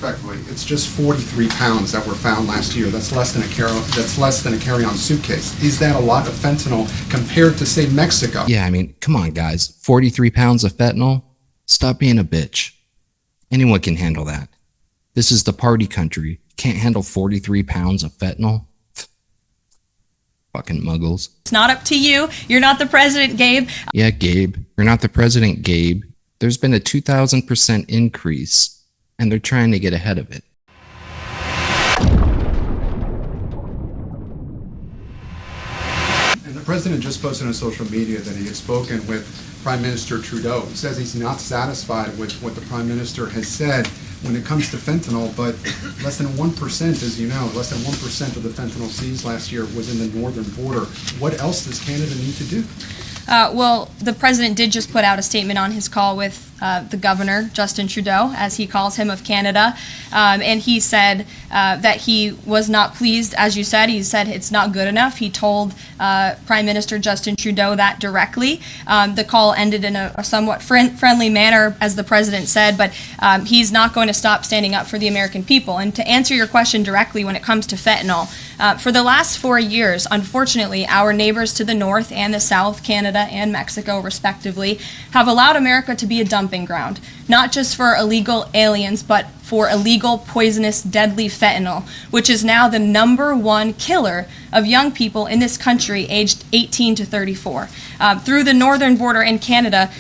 Respectfully, it's just 43 pounds that were found last year. That's less than a carry-on suitcase. Is that a lot of fentanyl compared to, say, Mexico? Yeah, I mean, come on, guys. 43 pounds of fentanyl? Stop being a bitch. Anyone can handle that. This is the party country. Can't handle 43 pounds of fentanyl? Fucking muggles. It's not up to you. You're not the president, Gabe. Yeah, Gabe. You're not the president, Gabe. There's been a 2,000% increase, and they're trying to get ahead of it. And the president just posted on social media that he had spoken with Prime Minister Trudeau. He says he's not satisfied with what the Prime Minister has said when it comes to fentanyl, but less than 1%, as you know, less than 1% of the fentanyl seized last year was in the northern border. What else does Canada need to do? Well, the president did just put out a statement on his call with the governor, Justin Trudeau, as he calls him, of Canada. And he said that he was not pleased, as you said. He said it's not good enough. He told Prime Minister Justin Trudeau that directly. The call ended in a somewhat friendly manner, as the president said, but he's not going to stop standing up for the American people. And to answer your question directly when it comes to fentanyl, for the last 4 years, unfortunately, our neighbors to the north and the south, Canada and Mexico respectively, have allowed America to be a dumping ground, not just for illegal aliens, but for illegal, poisonous, deadly fentanyl, which is now the #1 killer of young people in this country aged 18 to 34. Through the northern border in Canada,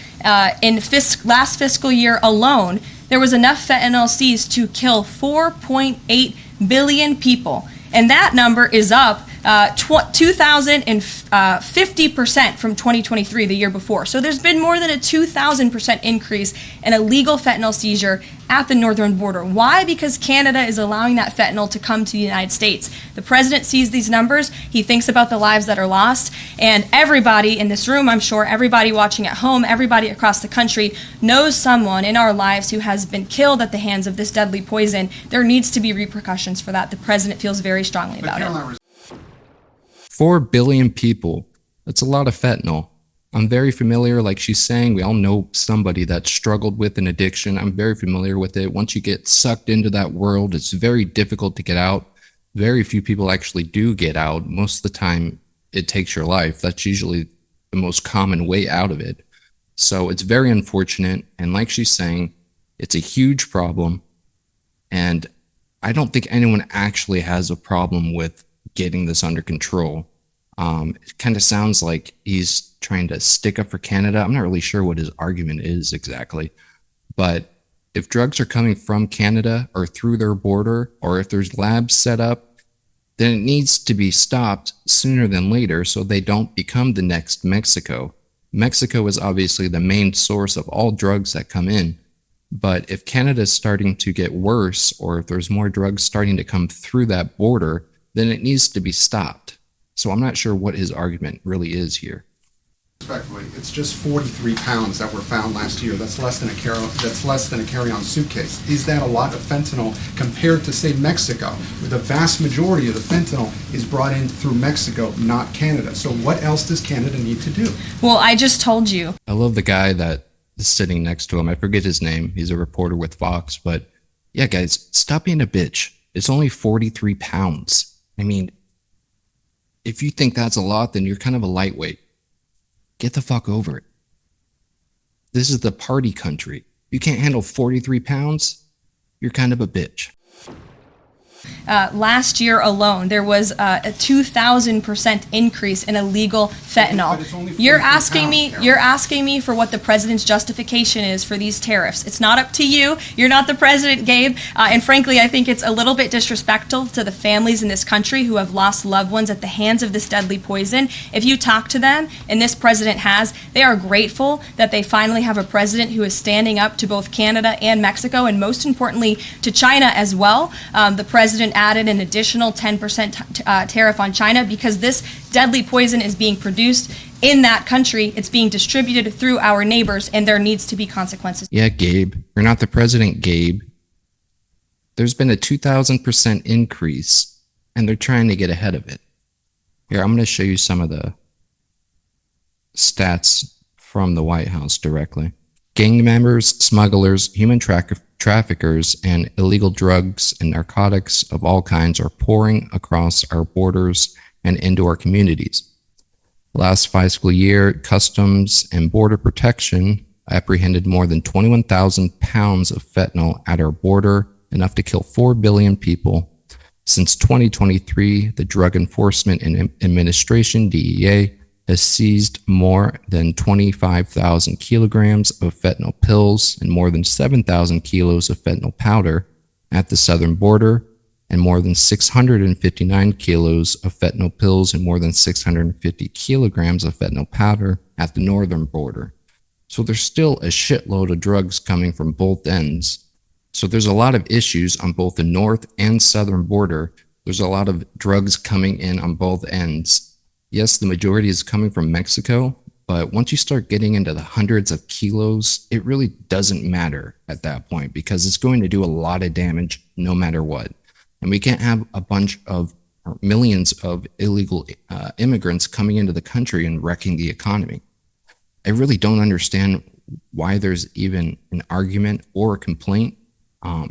in last fiscal year alone, there was enough fentanyl seized to kill 4.8 billion people. And that number is up 2,050% from 2023, the year before. So there's been more than a 2,000% increase in illegal fentanyl seizure at the northern border. Why? Because Canada is allowing that fentanyl to come to the United States. The president sees these numbers. He thinks about the lives that are lost. And everybody in this room, I'm sure, everybody watching at home, everybody across the country knows someone in our lives who has been killed at the hands of this deadly poison. There needs to be repercussions for that. The president feels very strongly about it. 4 billion people. That's a lot of fentanyl. I'm very familiar, like she's saying, we all know somebody that struggled with an addiction. I'm very familiar with it. Once you get sucked into that world, it's very difficult to get out. Very few people actually do get out. Most of the time, it takes your life. That's usually the most common way out of it. So it's very unfortunate. And like she's saying, it's a huge problem. And I don't think anyone actually has a problem with getting this under control. It kind of sounds like he's trying to stick up for Canada. I'm not really sure what his argument is exactly, but if drugs are coming from Canada or through their border, or if there's labs set up, then it needs to be stopped sooner than later so they don't become the next Mexico. Mexico is obviously the main source of all drugs that come in, but if Canada is starting to get worse, or if there's more drugs starting to come through that border, then it needs to be stopped. So I'm not sure what his argument really is here. Respectfully, it's just 43 pounds that were found last year. That's less than a carry-on suitcase. Is that a lot of fentanyl compared to, say, Mexico, where the vast majority of the fentanyl is brought in through Mexico, not Canada? So what else does Canada need to do? Well, I just told you. I love the guy that is sitting next to him. I forget his name. He's a reporter with Fox. But yeah, guys, stop being a bitch. It's only 43 pounds. I mean, if you think that's a lot, then you're kind of a lightweight. Get the fuck over it. This is the party country. You can't handle 43 pounds? You're kind of a bitch. Last year alone, there was a 2,000% increase in illegal fentanyl. You're asking me for what the president's justification is for these tariffs. It's not up to you. You're not the president, Gabe. And frankly, I think it's a little bit disrespectful to the families in this country who have lost loved ones at the hands of this deadly poison. If you talk to them, and this president has, they are grateful that they finally have a president who is standing up to both Canada and Mexico, and most importantly, to China as well. The president added an additional 10% tariff on China because this deadly poison is being produced in that country. It's being distributed through our neighbors, and there needs to be consequences. Yeah, Gabe. You're not the president, Gabe. There's been a 2,000% increase, and they're trying to get ahead of it. Here, I'm going to show you some of the stats from the White House directly. Gang members, smugglers, human traffickers, and illegal drugs and narcotics of all kinds are pouring across our borders and into our communities. Last fiscal year, Customs and Border Protection apprehended more than 21,000 pounds of fentanyl at our border, enough to kill 4 billion people. Since 2023, the Drug Enforcement Administration, DEA, has seized more than 25,000 kilograms of fentanyl pills and more than 7,000 kilos of fentanyl powder at the southern border, and more than 659 kilos of fentanyl pills and more than 650 kilograms of fentanyl powder at the northern border. So there's still a shitload of drugs coming from both ends. So there's a lot of issues on both the north and southern border. There's a lot of drugs coming in on both ends. Yes, the majority is coming from Mexico, but once you start getting into the hundreds of kilos, it really doesn't matter at that point because it's going to do a lot of damage no matter what. And we can't have a bunch of millions of illegal immigrants coming into the country and wrecking the economy. I really don't understand why there's even an argument or a complaint.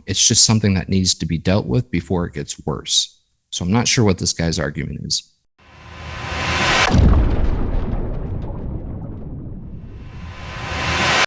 It's just something that needs to be dealt with before it gets worse. So I'm not sure what this guy's argument is.